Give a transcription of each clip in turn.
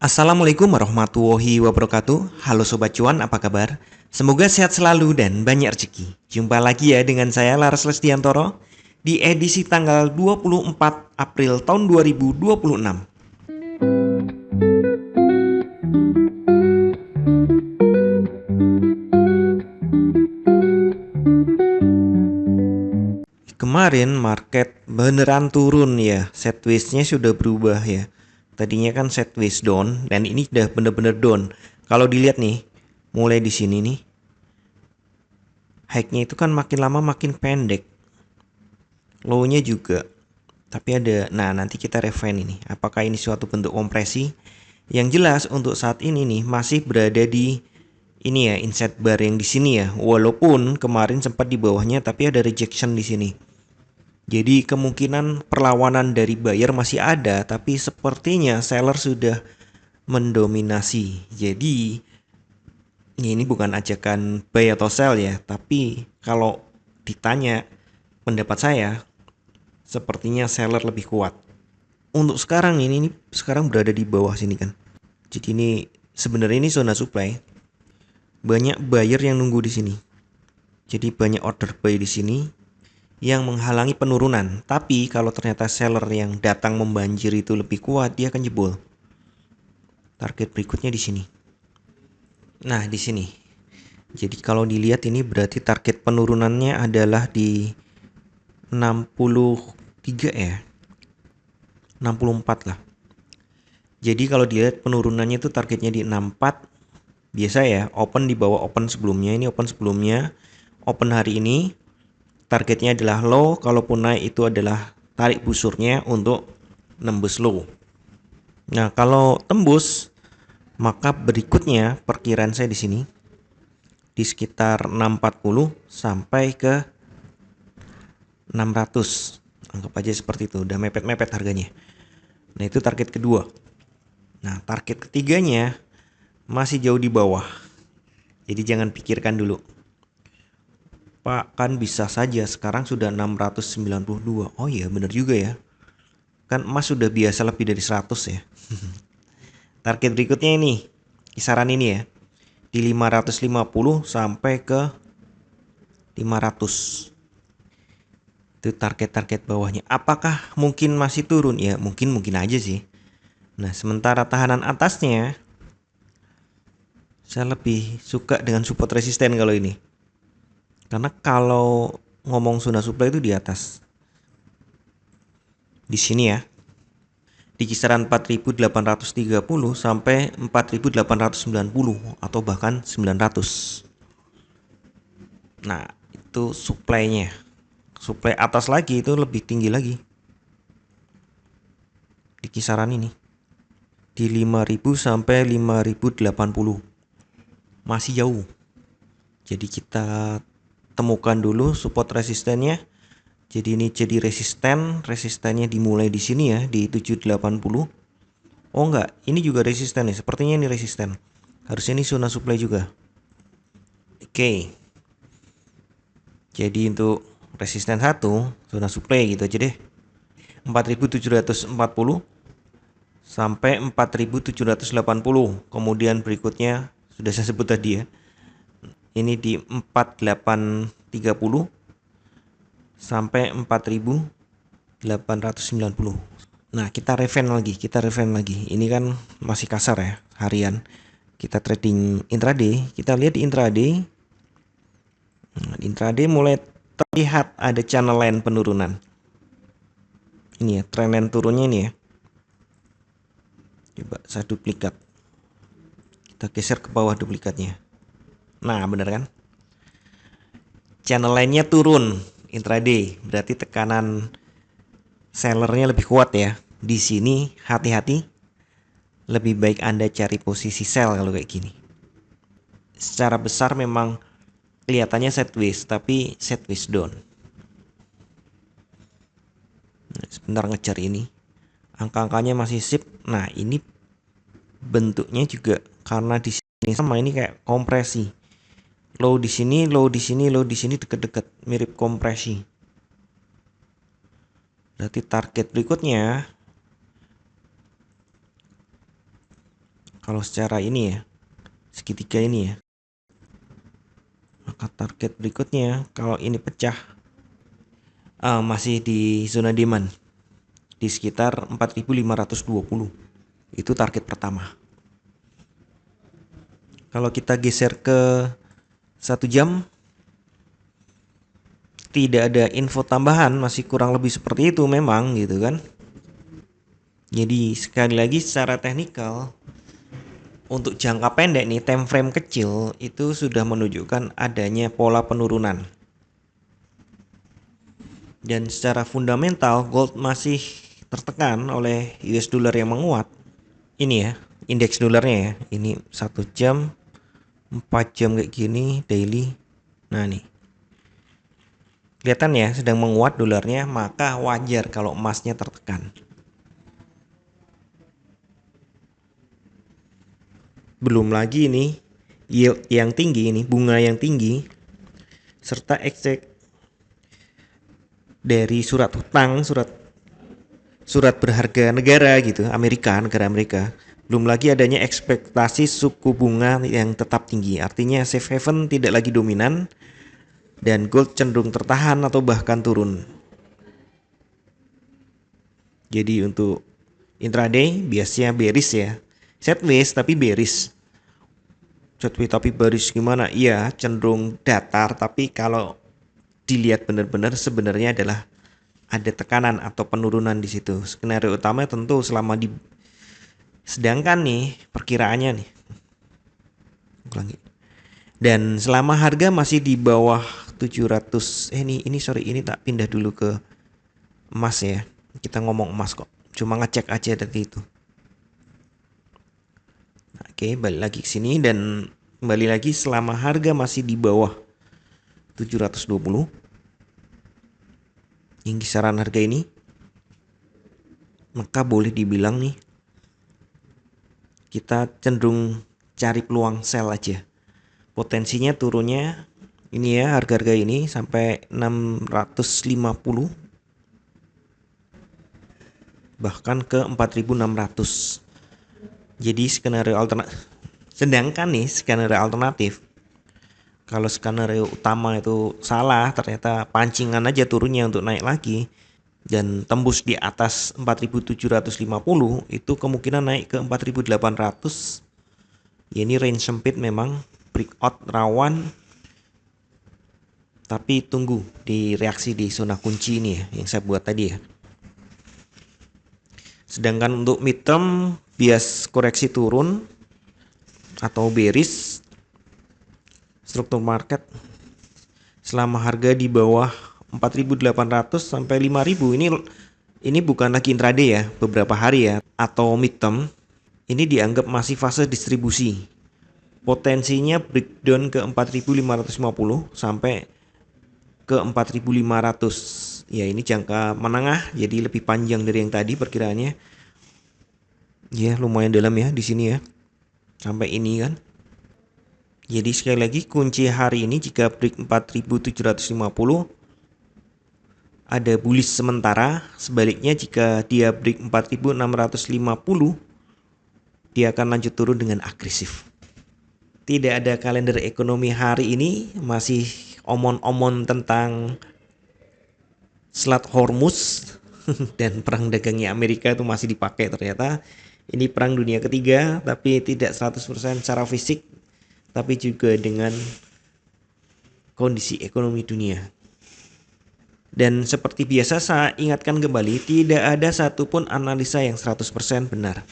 Assalamualaikum warahmatullahi wabarakatuh. Halo Sobat Cuan, apa kabar? Semoga sehat selalu dan banyak rezeki. Jumpa lagi ya dengan saya Laras Lestiantoro di edisi tanggal 24 April tahun 2026. Kemarin market beneran turun ya. Sideways-nya sudah berubah ya. Tadinya kan sideways down dan ini udah bener-bener down. Kalau dilihat nih, mulai di sini nih, high-nya itu kan makin lama makin pendek. Low-nya juga. Tapi ada, nah nanti kita refine ini. Apakah ini suatu bentuk kompresi? Yang jelas untuk saat ini nih masih berada di ini ya, inside bar yang di sini ya. Walaupun kemarin sempat di bawahnya tapi ada rejection di sini. Jadi kemungkinan perlawanan dari buyer masih ada, tapi sepertinya seller sudah mendominasi. Jadi ini bukan ajakan buy atau sell ya, tapi kalau ditanya pendapat saya, sepertinya seller lebih kuat. Untuk sekarang ini sekarang berada di bawah sini kan. Jadi ini sebenarnya ini zona supply. Banyak buyer yang nunggu di sini. Jadi banyak order buy di sini yang menghalangi penurunan. Tapi kalau ternyata seller yang datang membanjir itu lebih kuat, dia akan jebol. Target berikutnya di sini. Nah, di sini. Jadi kalau dilihat ini berarti target penurunannya adalah di 63 ya. 64 lah. Jadi kalau dilihat penurunannya itu targetnya di 64. Biasa ya, open di bawah open sebelumnya. Ini open sebelumnya. Open hari ini targetnya adalah low, kalaupun naik itu adalah tarik busurnya untuk nembus low. Nah, kalau tembus maka berikutnya perkiraan saya di sini di sekitar 640 sampai ke 600. Anggap aja seperti itu, udah mepet-mepet harganya. Nah, itu target kedua. Nah, target ketiganya masih jauh di bawah. Jadi jangan pikirkan dulu. Pak, kan bisa saja sekarang sudah 692. Oh iya, bener juga ya. Kan emas sudah biasa lebih dari 100 ya. Target berikutnya ini, kisaran ini ya. Di 550 sampai ke 500. Itu target-target bawahnya. Apakah mungkin masih turun? Ya, mungkin aja sih. Nah, sementara tahanan atasnya saya lebih suka dengan support resisten kalau ini. Karena kalau ngomong zona supply itu di atas. Di sini ya. Di kisaran 4.830 sampai 4.890 atau bahkan 900. Nah, itu supply-nya. Supply atas lagi itu lebih tinggi lagi. Di kisaran ini. Di 5.000 sampai 5.080. Masih jauh. Jadi kita temukan dulu support resistennya. Jadi ini jadi resistennya dimulai di sini ya, di 780. Oh enggak, ini juga resisten nih. Sepertinya ini resisten. Harusnya ini zona supply juga. Oke. Jadi untuk resisten 1, zona supply gitu aja deh. 4.740 sampai 4.780. Kemudian berikutnya sudah saya sebut tadi ya. Ini di 4830 sampai 4.890. Nah, kita refine lagi. Ini kan masih kasar ya, harian. Kita trading intraday, kita lihat di intraday. Nah, di intraday mulai terlihat ada channel line penurunan. Ini ya, trend line turunnya ini ya. Coba saya duplikat. Kita geser ke bawah duplikatnya. Nah, benar kan? Channel line-nya turun intraday, berarti tekanan sellernya lebih kuat ya. Di sini hati-hati. Lebih baik Anda cari posisi sell kalau kayak gini. Secara besar memang kelihatannya sideways, tapi sideways down. Nah, sebentar ngejar ini. Angka-angkanya masih sip. Nah, ini bentuknya juga karena di sini sama, ini kayak kompresi. Low di sini, low di sini, low di sini, deket-deket, mirip kompresi. Berarti target berikutnya Kalau secara ini ya, segitiga ini ya. Maka target berikutnya kalau ini pecah masih di zona demand di sekitar 4.520. Itu target pertama. Kalau kita geser ke 1 jam, tidak ada info tambahan, masih kurang lebih seperti itu memang gitu kan. Jadi sekali lagi secara teknikal untuk jangka pendek nih, time frame kecil itu sudah menunjukkan adanya pola penurunan. Dan secara fundamental gold masih tertekan oleh US dollar yang menguat. Ini ya, indeks dolarnya ya. Ini 1 jam, 4 jam kayak gini daily. Nah nih. Kelihatan ya sedang menguat dolarnya, maka wajar kalau emasnya tertekan. Belum lagi ini yield yang tinggi, ini bunga yang tinggi, serta ekstrak dari surat hutang, surat berharga negara gitu, negara Amerika. Belum lagi adanya ekspektasi suku bunga yang tetap tinggi. Artinya safe haven tidak lagi dominan dan gold cenderung tertahan atau bahkan turun. Jadi untuk intraday biasanya bearish ya. Sideways tapi bearish. Sideways tapi bearish gimana? Iya, cenderung datar, tapi kalau dilihat benar-benar sebenarnya adalah ada tekanan atau penurunan di situ. Skenario utama tentu sedangkan nih perkiraannya nih. Dan selama harga masih di bawah 700 ini tak pindah dulu ke emas ya. Kita ngomong emas kok. Cuma ngecek aja dari itu. Oke, balik lagi ke sini dan kembali lagi selama harga masih di bawah 720 yang kisaran harga ini, maka boleh dibilang nih kita cenderung cari peluang sell aja. Potensinya turunnya ini ya, harga-harga ini sampai 650 bahkan ke 4.600. Jadi skenario alternatif. Sedangkan nih skenario alternatif, kalau skenario utama itu salah, ternyata pancingan aja turunnya untuk naik lagi dan tembus di atas 4.750, itu kemungkinan naik ke 4.800. Ya ini range sempit memang, breakout rawan, tapi tunggu di reaksi di zona kunci ini ya yang saya buat tadi ya. Sedangkan untuk midterm bias koreksi turun atau bearish, struktur market selama harga di bawah 4.800 sampai 5.000 ini bukan lagi intraday ya, beberapa hari ya, atau midterm, ini dianggap masih fase distribusi. Potensinya breakdown ke 4.550 sampai ke 4.500. Ya ini jangka menengah, jadi lebih panjang dari yang tadi perkiraannya. Ya lumayan dalam ya di sini ya, sampai ini kan. Jadi sekali lagi kunci hari ini jika break 4.750 ada bullish sementara. Sebaliknya jika dia break 4.650 dia akan lanjut turun dengan agresif. Tidak ada kalender ekonomi hari ini, masih omon-omon tentang Selat Hormuz dan perang dagangnya Amerika itu masih dipakai ternyata. Ini perang dunia ketiga, tapi tidak 100% secara fisik, tapi juga dengan kondisi ekonomi dunia. Dan seperti biasa saya ingatkan kembali, tidak ada satupun analisa yang 100% benar.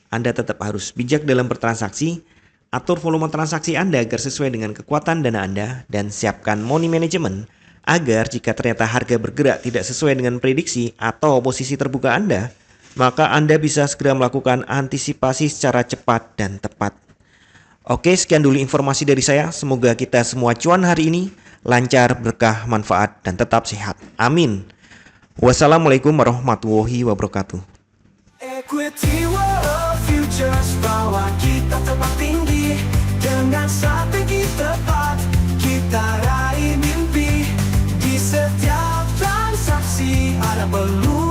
Anda tetap harus bijak dalam bertransaksi, atur volume transaksi Anda agar sesuai dengan kekuatan dana Anda, dan siapkan money management agar jika ternyata harga bergerak tidak sesuai dengan prediksi atau posisi terbuka Anda, maka Anda bisa segera melakukan antisipasi secara cepat dan tepat. Oke, sekian dulu informasi dari saya. Semoga kita semua cuan hari ini, lancar, berkah, manfaat, dan tetap sehat. Amin. Wassalamualaikum warahmatullahi wabarakatuh. Equity World Futures, bawa kita terbang tinggi dengan strategi tepat. Kita raih mimpi di setiap transaksi, ada peluang.